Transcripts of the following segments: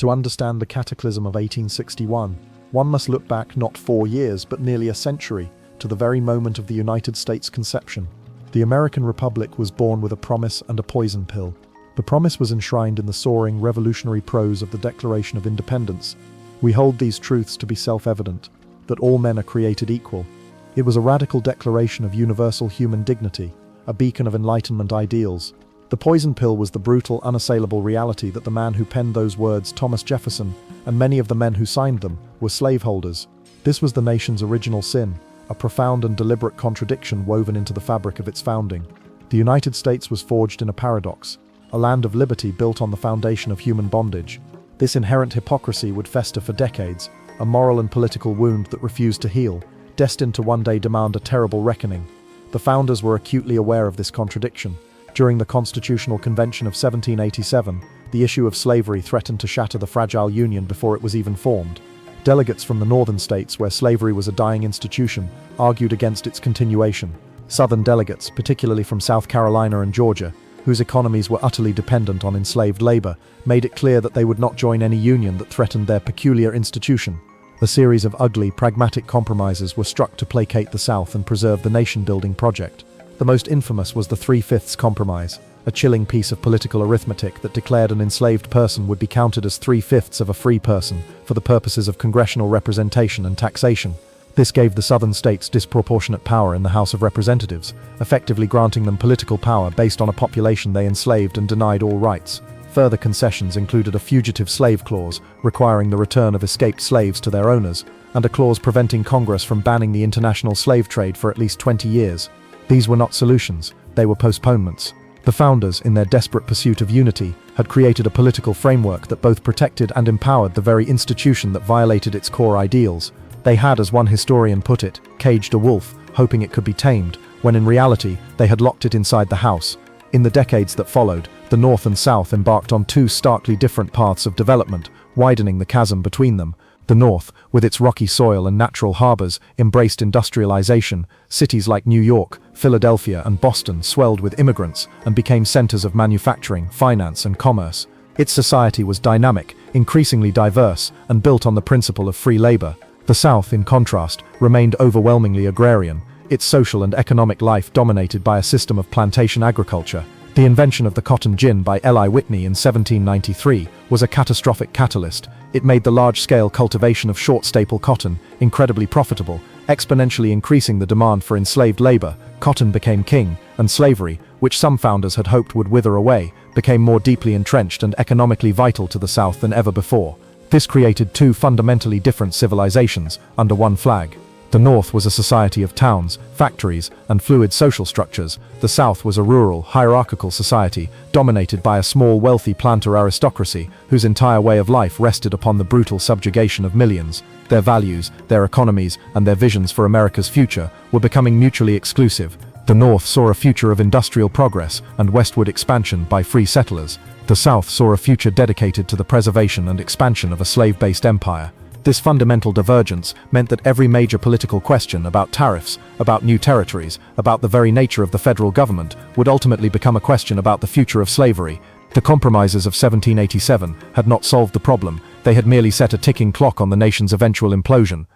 To understand the cataclysm of 1861, one must look back not 4 years, but nearly a century, to the very moment of the United States' conception. The American Republic was born with a promise and a poison pill. The promise was enshrined in the soaring, revolutionary prose of the Declaration of Independence. We hold these truths to be self-evident, that all men are created equal. It was a radical declaration of universal human dignity, a beacon of Enlightenment ideals. The poison pill was the brutal, unassailable reality that the man who penned those words, Thomas Jefferson, and many of the men who signed them, were slaveholders. This was the nation's original sin, a profound and deliberate contradiction woven into the fabric of its founding. The United States was forged in a paradox, a land of liberty built on the foundation of human bondage. This inherent hypocrisy would fester for decades, a moral and political wound that refused to heal, destined to one day demand a terrible reckoning. The founders were acutely aware of this contradiction. During the Constitutional Convention of 1787, the issue of slavery threatened to shatter the fragile Union before it was even formed. Delegates from the northern states, where slavery was a dying institution, argued against its continuation. Southern delegates, particularly from South Carolina and Georgia, whose economies were utterly dependent on enslaved labor, made it clear that they would not join any union that threatened their peculiar institution. A series of ugly, pragmatic compromises were struck to placate the South and preserve the nation-building project. The most infamous was the 3/5 Compromise, a chilling piece of political arithmetic that declared an enslaved person would be counted as 3/5 of a free person for the purposes of congressional representation and taxation. This gave the southern states disproportionate power in the House of Representatives, effectively granting them political power based on a population they enslaved and denied all rights. Further concessions included a fugitive slave clause, requiring the return of escaped slaves to their owners, and a clause preventing Congress from banning the international slave trade for at least 20 years. These were not solutions, they were postponements. The founders, in their desperate pursuit of unity, had created a political framework that both protected and empowered the very institution that violated its core ideals. They had, as one historian put it, caged a wolf, hoping it could be tamed, when in reality, they had locked it inside the house. In the decades that followed, the North and South embarked on two starkly different paths of development, widening the chasm between them. The North, with its rocky soil and natural harbors, embraced industrialization. Cities like New York, Philadelphia, and Boston swelled with immigrants and became centers of manufacturing, finance, and commerce. Its society was dynamic, increasingly diverse, and built on the principle of free labor. The South, in contrast, remained overwhelmingly agrarian, its social and economic life dominated by a system of plantation agriculture. The invention of the cotton gin by Eli Whitney in 1793 was a catastrophic catalyst. It made the large-scale cultivation of short-staple cotton incredibly profitable, exponentially increasing the demand for enslaved labor. Cotton became king, and slavery, which some founders had hoped would wither away, became more deeply entrenched and economically vital to the South than ever before. This created two fundamentally different civilizations under one flag. The North was a society of towns, factories, and fluid social structures. The South was a rural, hierarchical society, dominated by a small, wealthy planter aristocracy, whose entire way of life rested upon the brutal subjugation of millions. Their values, their economies, and their visions for America's future were becoming mutually exclusive. The North saw a future of industrial progress and westward expansion by free settlers. The South saw a future dedicated to the preservation and expansion of a slave-based empire. This fundamental divergence meant that every major political question about tariffs, about new territories, about the very nature of the federal government, would ultimately become a question about the future of slavery. The compromises of 1787 had not solved the problem, they had merely set a ticking clock on the nation's eventual implosion.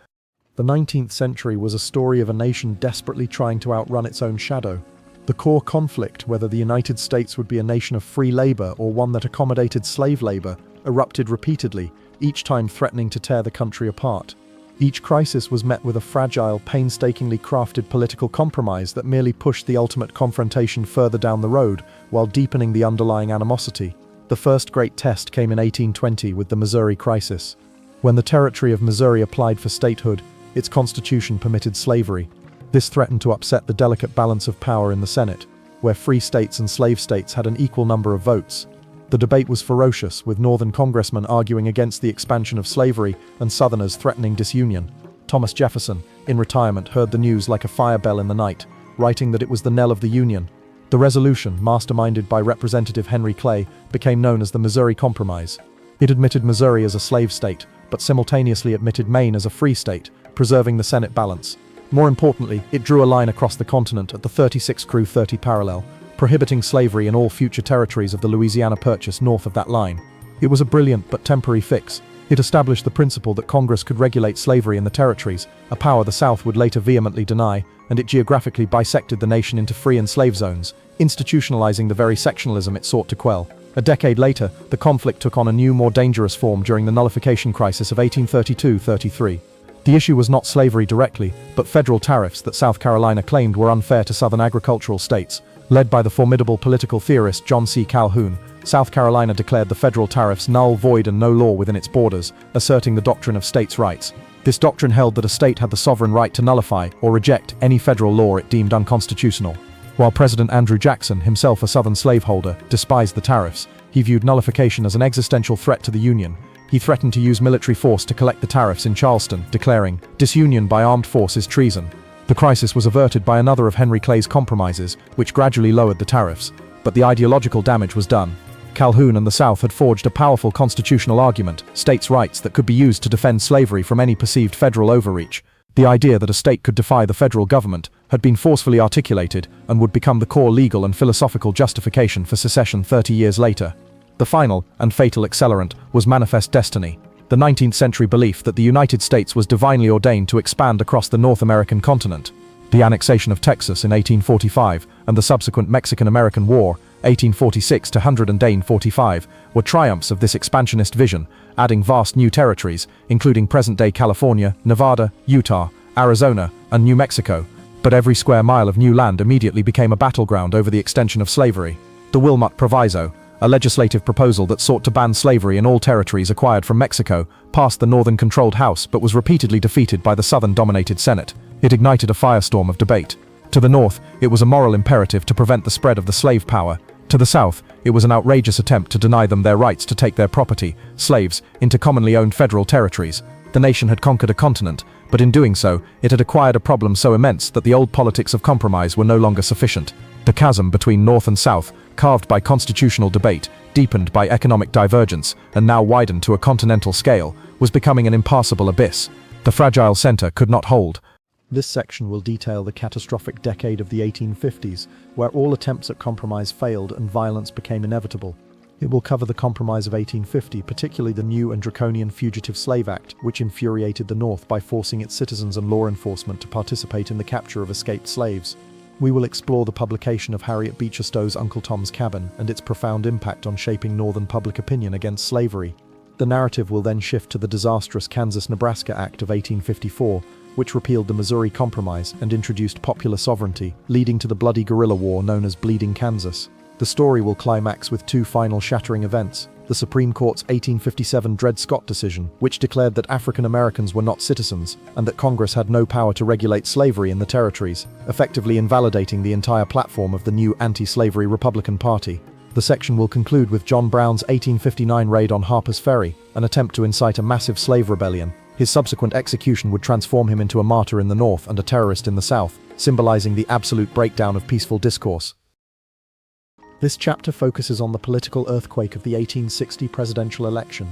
The 19th century was a story of a nation desperately trying to outrun its own shadow. The core conflict, whether the United States would be a nation of free labor or one that accommodated slave labor, erupted repeatedly, each time threatening to tear the country apart. Each crisis was met with a fragile, painstakingly crafted political compromise that merely pushed the ultimate confrontation further down the road, while deepening the underlying animosity. The first great test came in 1820 with the Missouri Crisis. When the territory of Missouri applied for statehood, its constitution permitted slavery. This threatened to upset the delicate balance of power in the Senate, where free states and slave states had an equal number of votes. The debate was ferocious, with Northern congressmen arguing against the expansion of slavery and Southerners threatening disunion. Thomas Jefferson, in retirement, heard the news like a fire bell in the night, writing that it was the knell of the Union. The resolution, masterminded by Representative Henry Clay, became known as the Missouri Compromise. It admitted Missouri as a slave state, but simultaneously admitted Maine as a free state, preserving the Senate balance. More importantly, it drew a line across the continent at the 36 Crew 30 parallel, prohibiting slavery in all future territories of the Louisiana Purchase north of that line. It was a brilliant but temporary fix. It established the principle that Congress could regulate slavery in the territories, a power the South would later vehemently deny, and it geographically bisected the nation into free and slave zones, institutionalizing the very sectionalism it sought to quell. A decade later, the conflict took on a new, more dangerous form during the nullification crisis of 1832-33. The issue was not slavery directly, but federal tariffs that South Carolina claimed were unfair to Southern agricultural states. Led by the formidable political theorist John C. Calhoun, South Carolina declared the federal tariffs null, void, and no law within its borders, asserting the doctrine of states' rights. This doctrine held that a state had the sovereign right to nullify or reject any federal law it deemed unconstitutional. While President Andrew Jackson, himself a Southern slaveholder, despised the tariffs, he viewed nullification as an existential threat to the Union. He threatened to use military force to collect the tariffs in Charleston, declaring, "Disunion by armed force is treason." The crisis was averted by another of Henry Clay's compromises, which gradually lowered the tariffs, but the ideological damage was done. Calhoun and the South had forged a powerful constitutional argument, states' rights that could be used to defend slavery from any perceived federal overreach. The idea that a state could defy the federal government had been forcefully articulated and would become the core legal and philosophical justification for secession 30 years later. The final and fatal accelerant was manifest destiny, the 19th century belief that the United States was divinely ordained to expand across the North American continent. The annexation of Texas in 1845 and the subsequent Mexican-American War, 1846 to 1845, were triumphs of this expansionist vision, adding vast new territories, including present-day California, Nevada, Utah, Arizona, and New Mexico. But every square mile of new land immediately became a battleground over the extension of slavery. The Wilmot Proviso, a legislative proposal that sought to ban slavery in all territories acquired from Mexico, passed the Northern-controlled House but was repeatedly defeated by the Southern-dominated Senate. It ignited a firestorm of debate. To the North, it was a moral imperative to prevent the spread of the slave power. To the South, it was an outrageous attempt to deny them their rights to take their property, slaves, into commonly owned federal territories. The nation had conquered a continent, but in doing so, it had acquired a problem so immense that the old politics of compromise were no longer sufficient. The chasm between North and South, carved by constitutional debate, deepened by economic divergence, and now widened to a continental scale, was becoming an impassable abyss. The fragile center could not hold. This section will detail the catastrophic decade of the 1850s, where all attempts at compromise failed and violence became inevitable. It will cover the Compromise of 1850, particularly the new and draconian Fugitive Slave Act, which infuriated the North by forcing its citizens and law enforcement to participate in the capture of escaped slaves. We will explore the publication of Harriet Beecher Stowe's Uncle Tom's Cabin and its profound impact on shaping Northern public opinion against slavery. The narrative will then shift to the disastrous Kansas-Nebraska Act of 1854, which repealed the Missouri Compromise and introduced popular sovereignty, leading to the bloody guerrilla war known as Bleeding Kansas. The story will climax with two final shattering events: the Supreme Court's 1857 Dred Scott decision, which declared that African Americans were not citizens, and that Congress had no power to regulate slavery in the territories, effectively invalidating the entire platform of the new anti-slavery Republican Party. The section will conclude with John Brown's 1859 raid on Harper's Ferry, an attempt to incite a massive slave rebellion. His subsequent execution would transform him into a martyr in the North and a terrorist in the South, symbolizing the absolute breakdown of peaceful discourse. This chapter focuses on the political earthquake of the 1860 presidential election.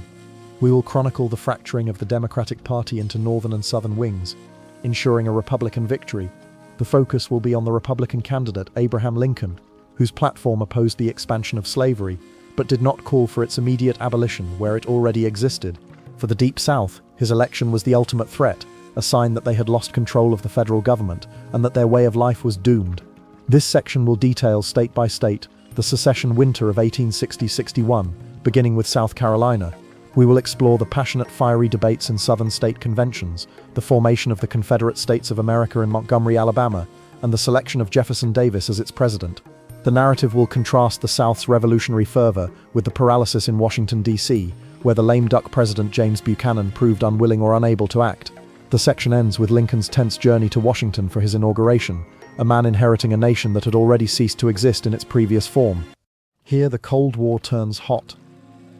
We will chronicle the fracturing of the Democratic Party into Northern and Southern wings, ensuring a Republican victory. The focus will be on the Republican candidate Abraham Lincoln, whose platform opposed the expansion of slavery, but did not call for its immediate abolition where it already existed. For the Deep South, his election was the ultimate threat, a sign that they had lost control of the federal government and that their way of life was doomed. This section will detail state by state the secession winter of 1860-61, beginning with South Carolina. We will explore the passionate, fiery debates in Southern state conventions, the formation of the Confederate States of America in Montgomery, Alabama, and the selection of Jefferson Davis as its president. The narrative will contrast the South's revolutionary fervor with the paralysis in Washington, D.C., where the lame duck President James Buchanan proved unwilling or unable to act. The section ends with Lincoln's tense journey to Washington for his inauguration, a man inheriting a nation that had already ceased to exist in its previous form. Here the Cold War turns hot.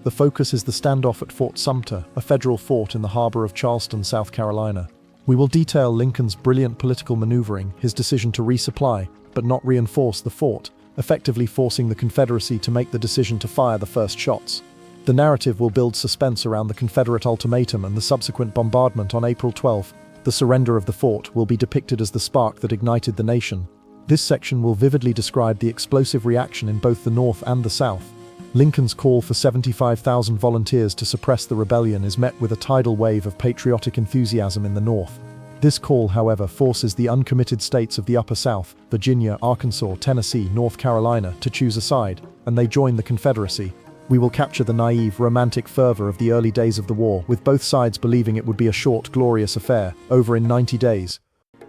The focus is the standoff at Fort Sumter, a federal fort in the harbor of Charleston, South Carolina. We will detail Lincoln's brilliant political maneuvering, his decision to resupply, but not reinforce the fort, effectively forcing the Confederacy to make the decision to fire the first shots. The narrative will build suspense around the Confederate ultimatum and the subsequent bombardment on April 12. The surrender of the fort will be depicted as the spark that ignited the nation. This section will vividly describe the explosive reaction in both the North and the South. Lincoln's call for 75,000 volunteers to suppress the rebellion is met with a tidal wave of patriotic enthusiasm in the North. This call, however, forces the uncommitted states of the Upper South, Virginia, Arkansas, Tennessee, North Carolina, to choose a side, and they join the Confederacy. We will capture the naive, romantic fervor of the early days of the war, with both sides believing it would be a short, glorious affair, over in 90 days.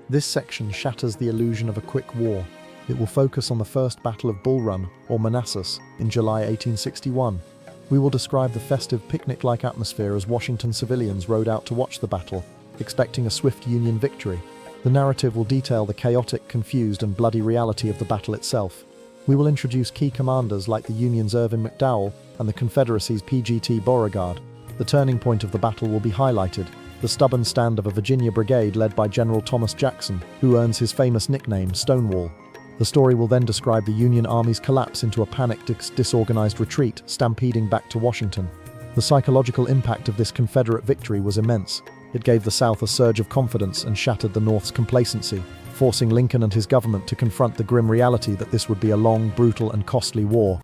This section shatters the illusion of a quick war. It will focus on the First Battle of Bull Run, or Manassas, in July 1861. We will describe the festive, picnic-like atmosphere as Washington civilians rode out to watch the battle, expecting a swift Union victory. The narrative will detail the chaotic, confused, and bloody reality of the battle itself. We will introduce key commanders like the Union's Irvin McDowell and the Confederacy's P.G.T. Beauregard. The turning point of the battle will be highlighted, the stubborn stand of a Virginia brigade led by General Thomas Jackson, who earns his famous nickname, Stonewall. The story will then describe the Union Army's collapse into a panicked, disorganized retreat, stampeding back to Washington. The psychological impact of this Confederate victory was immense. It gave the South a surge of confidence and shattered the North's complacency, forcing Lincoln and his government to confront the grim reality that this would be a long, brutal, and costly war.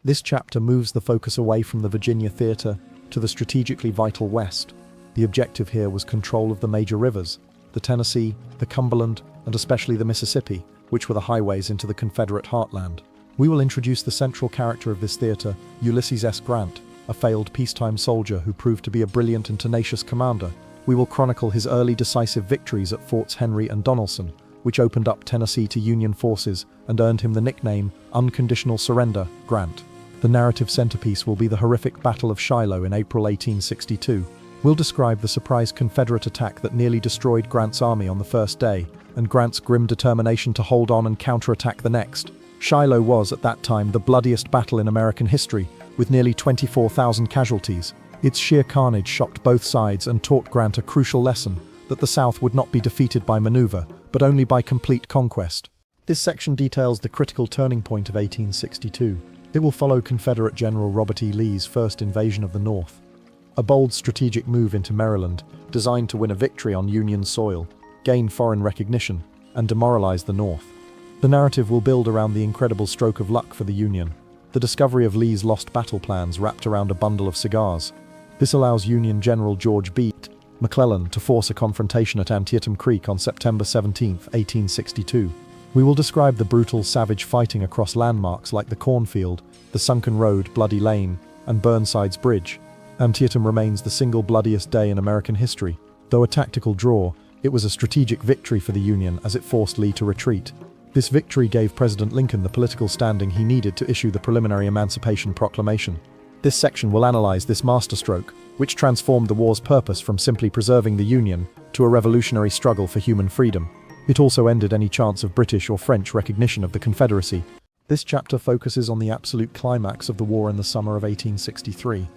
This chapter moves the focus away from the Virginia theater to the strategically vital West. The objective here was control of the major rivers, the Tennessee, the Cumberland, and especially the Mississippi, which were the highways into the Confederate heartland. We will introduce the central character of this theater, Ulysses S. Grant, a failed peacetime soldier who proved to be a brilliant and tenacious commander. We will chronicle his early decisive victories at Forts Henry and Donelson, which opened up Tennessee to Union forces and earned him the nickname Unconditional Surrender Grant. The narrative centerpiece will be the horrific Battle of Shiloh in April 1862. We'll describe the surprise Confederate attack that nearly destroyed Grant's army on the first day, and Grant's grim determination to hold on and counterattack the next. Shiloh was, at that time, the bloodiest battle in American history, with nearly 24,000 casualties. Its sheer carnage shocked both sides and taught Grant a crucial lesson, that the South would not be defeated by maneuver, but only by complete conquest. This section details the critical turning point of 1862. It will follow Confederate General Robert E. Lee's first invasion of the North, a bold strategic move into Maryland, designed to win a victory on Union soil, gain foreign recognition, and demoralize the North. The narrative will build around the incredible stroke of luck for the Union, the discovery of Lee's lost battle plans wrapped around a bundle of cigars. This allows Union General George B. McClellan to force a confrontation at Antietam Creek on September 17, 1862. We will describe the brutal, savage fighting across landmarks like the Cornfield, the Sunken Road, Bloody Lane, and Burnside's Bridge. Antietam remains the single bloodiest day in American history. Though a tactical draw, it was a strategic victory for the Union as it forced Lee to retreat. This victory gave President Lincoln the political standing he needed to issue the preliminary Emancipation Proclamation. This section will analyze this masterstroke, which transformed the war's purpose from simply preserving the Union to a revolutionary struggle for human freedom. It also ended any chance of British or French recognition of the Confederacy. This chapter focuses on the absolute climax of the war in the summer of 1863.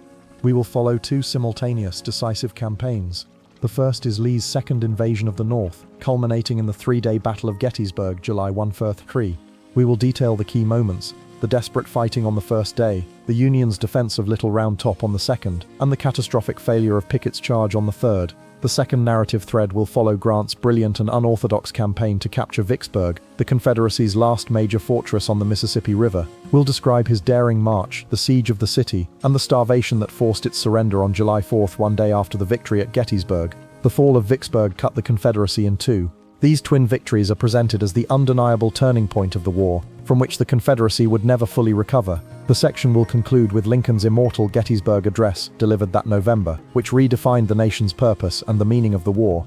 We will follow two simultaneous, decisive campaigns. The first is Lee's second invasion of the North, culminating in the three-day Battle of Gettysburg, July 1-3. We will detail the key moments, the desperate fighting on the first day, the Union's defense of Little Round Top on the second, and the catastrophic failure of Pickett's charge on the third. The second narrative thread will follow Grant's brilliant and unorthodox campaign to capture Vicksburg, the Confederacy's last major fortress on the Mississippi River. We'll describe his daring march, the siege of the city, and the starvation that forced its surrender on July 4, one day after the victory at Gettysburg. The fall of Vicksburg cut the Confederacy in two. These twin victories are presented as the undeniable turning point of the war, from which the Confederacy would never fully recover. The section will conclude with Lincoln's immortal Gettysburg Address, delivered that November, which redefined the nation's purpose and the meaning of the war.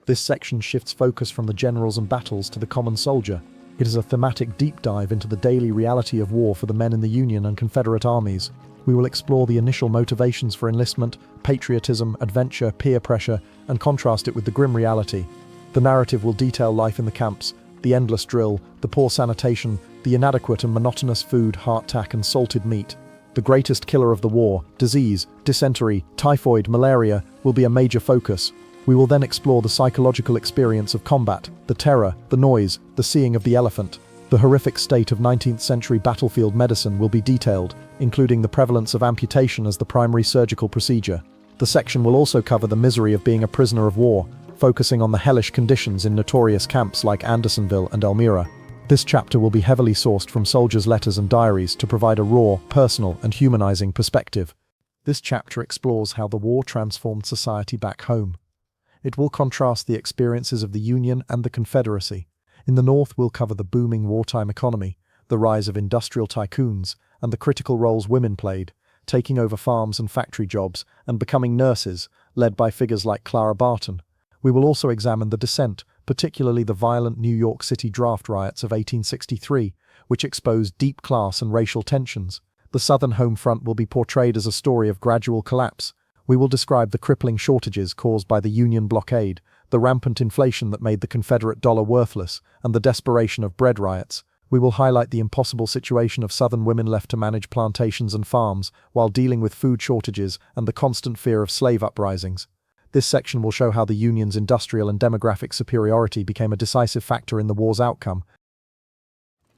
This section shifts focus from the generals and battles to the common soldier. It is a thematic deep dive into the daily reality of war for the men in the Union and Confederate armies. We will explore the initial motivations for enlistment, patriotism, adventure, peer pressure, and contrast it with the grim reality. The narrative will detail life in the camps, the endless drill, the poor sanitation, the inadequate and monotonous food, hardtack and salted meat. The greatest killer of the war, disease, dysentery, typhoid, malaria, will be a major focus. We will then explore the psychological experience of combat, the terror, the noise, the seeing of the elephant. The horrific state of 19th century battlefield medicine will be detailed, including the prevalence of amputation as the primary surgical procedure. The section will also cover the misery of being a prisoner of war, focusing on the hellish conditions in notorious camps like Andersonville and Elmira. This chapter will be heavily sourced from soldiers' letters and diaries to provide a raw, personal, and humanizing perspective. This chapter explores how the war transformed society back home. It will contrast the experiences of the Union and the Confederacy. In the North, we'll cover the booming wartime economy, the rise of industrial tycoons, and the critical roles women played, taking over farms and factory jobs and becoming nurses, led by figures like Clara Barton. We will also examine the dissent, particularly the violent New York City draft riots of 1863, which exposed deep class and racial tensions. The Southern home front will be portrayed as a story of gradual collapse. We will describe the crippling shortages caused by the Union blockade, the rampant inflation that made the Confederate dollar worthless, and the desperation of bread riots. We will highlight the impossible situation of Southern women left to manage plantations and farms while dealing with food shortages and the constant fear of slave uprisings. This section will show how the Union's industrial and demographic superiority became a decisive factor in the war's outcome.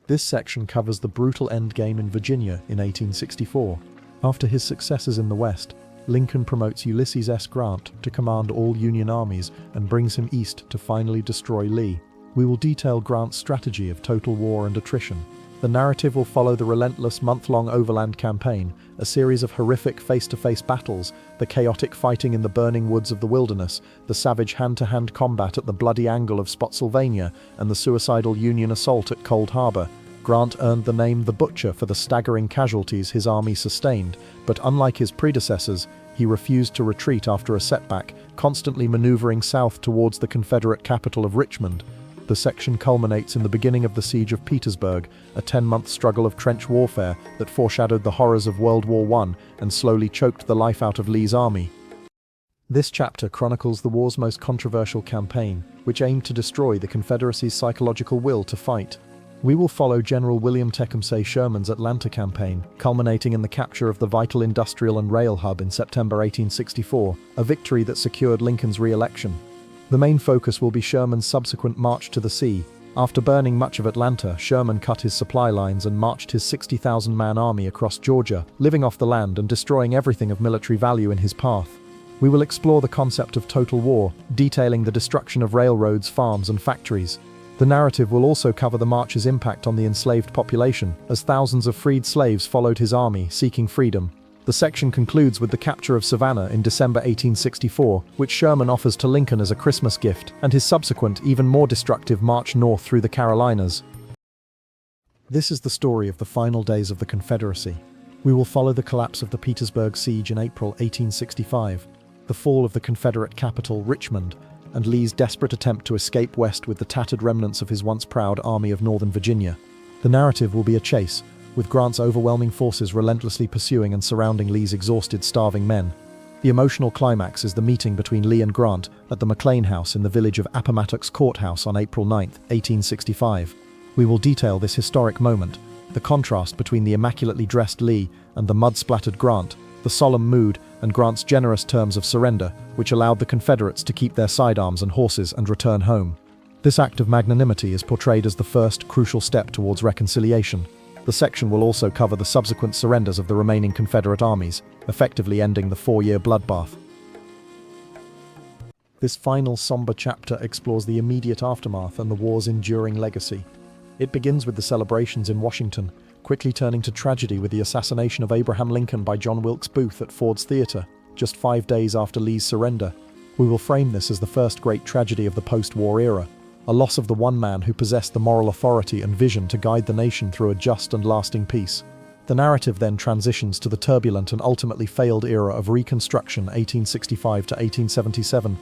This section covers the brutal endgame in Virginia in 1864. After his successes in the West, Lincoln promotes Ulysses S. Grant to command all Union armies and brings him east to finally destroy Lee. We will detail Grant's strategy of total war and attrition. The narrative will follow the relentless month-long overland campaign, a series of horrific face-to-face battles, the chaotic fighting in the burning woods of the wilderness, the savage hand-to-hand combat at the bloody angle of Spotsylvania, and the suicidal Union assault at Cold Harbor. Grant earned the name the Butcher for the staggering casualties his army sustained, but unlike his predecessors, he refused to retreat after a setback, constantly maneuvering south towards the Confederate capital of Richmond. The section culminates in the beginning of the Siege of Petersburg, a 10-month struggle of trench warfare that foreshadowed the horrors of World War I and slowly choked the life out of Lee's army. This chapter chronicles the war's most controversial campaign, which aimed to destroy the Confederacy's psychological will to fight. We will follow General William Tecumseh Sherman's Atlanta campaign, culminating in the capture of the vital industrial and rail hub in September 1864, a victory that secured Lincoln's re-election. The main focus will be Sherman's subsequent march to the sea. After burning much of Atlanta, Sherman cut his supply lines and marched his 60,000-man army across Georgia, living off the land and destroying everything of military value in his path. We will explore the concept of total war, detailing the destruction of railroads, farms, and factories. The narrative will also cover the march's impact on the enslaved population, as thousands of freed slaves followed his army, seeking freedom. The section concludes with the capture of Savannah in December 1864, which Sherman offers to Lincoln as a Christmas gift, and his subsequent, even more destructive march north through the Carolinas. This is the story of the final days of the Confederacy. We will follow the collapse of the Petersburg Siege in April 1865, the fall of the Confederate capital, Richmond, and Lee's desperate attempt to escape west with the tattered remnants of his once proud Army of Northern Virginia. The narrative will be a chase, with Grant's overwhelming forces relentlessly pursuing and surrounding Lee's exhausted, starving men. The emotional climax is the meeting between Lee and Grant at the McLean House in the village of Appomattox Courthouse on April 9, 1865. We will detail this historic moment, the contrast between the immaculately dressed Lee and the mud-splattered Grant, the solemn mood and Grant's generous terms of surrender, which allowed the Confederates to keep their sidearms and horses and return home. This act of magnanimity is portrayed as the first crucial step towards reconciliation. The section will also cover the subsequent surrenders of the remaining Confederate armies, effectively ending the 4-year bloodbath. This final somber chapter explores the immediate aftermath and the war's enduring legacy. It begins with the celebrations in Washington, quickly turning to tragedy with the assassination of Abraham Lincoln by John Wilkes Booth at Ford's Theater, just 5 days after Lee's surrender. We will frame this as the first great tragedy of the post-war era, a loss of the one man who possessed the moral authority and vision to guide the nation through a just and lasting peace. The narrative then transitions to the turbulent and ultimately failed era of Reconstruction 1865 to 1877.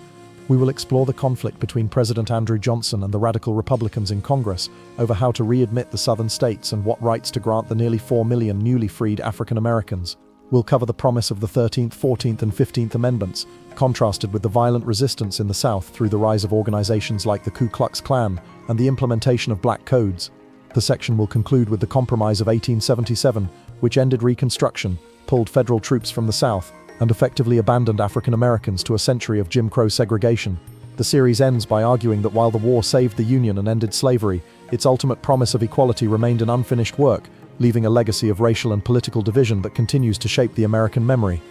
We will explore the conflict between President Andrew Johnson and the radical Republicans in Congress over how to readmit the southern states and what rights to grant the nearly 4 million newly freed African Americans. We'll cover the promise of the 13th, 14th, and 15th Amendments, contrasted with the violent resistance in the South through the rise of organizations like the Ku Klux Klan and the implementation of black codes. The section will conclude with the Compromise of 1877, which ended Reconstruction, pulled federal troops from the South, and effectively abandoned African Americans to a century of Jim Crow segregation. The series ends by arguing that while the war saved the Union and ended slavery, its ultimate promise of equality remained an unfinished work, leaving a legacy of racial and political division that continues to shape the American memory.